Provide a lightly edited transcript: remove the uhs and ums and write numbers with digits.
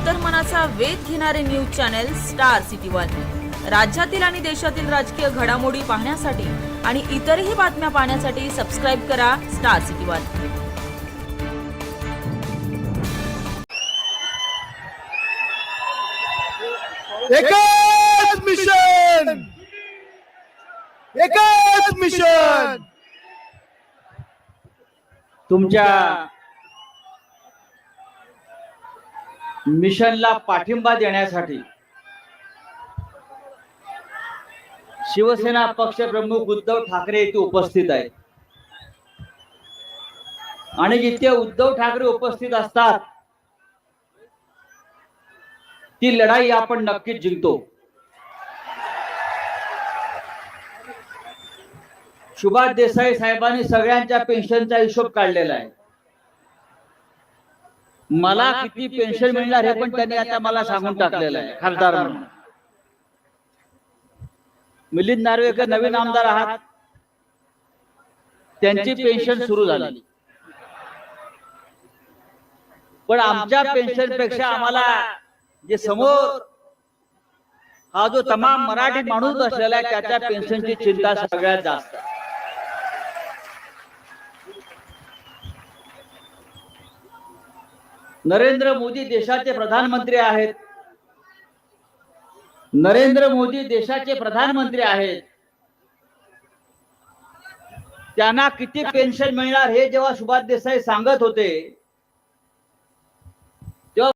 अंतर्मनाचा वेध घेणारे news channel star city one. राज्यातील आणि देशातील राजकीय घडामोडी पाहण्यासाठी आणि इतरही बातम्या पाहण्यासाठी सबस्क्राइब करा स्टार सिटी वन। एकच मिशन, एकच मिशन। तुमच्या मिशनला पाठिंबा देण्यासाठी शिवसेना पक्षप्रमुख उद्धव ठाकरे येथे उपस्थित आहेत आणि जिथे उद्धव ठाकरे उपस्थित असतात ती लढाई आपण नक्कीच जिंकतो। सुभाष देसाई साहेबांनी सगळ्यांच्या पेन्शनचा हिशोब काढलेला आहे। मला किती पेन्शन मिळणार हे पण त्यांनी आता मला सांगून टाकलेलं आहे खासदार म्हणून। मिलिंद नार्वेकर नवीन आमदार आहात, त्यांची पेन्शन सुरू झाली, पण आमच्या पेन्शन पेक्षा आम्हाला जे समोर हा जो तमाम मराठी माणूस बसलेला आहे त्याच्या पेन्शनची चिंता सगळ्यात जास्त। नरेंद्र मोदी देशाचे प्रधानमंत्री आहेत, नरेंद्र मोदी देशाचे प्रधानमंत्री आहेत, त्यांना किती पेन्शन मिळणार हे जेव्हा सुभाष देसाई सांगत होते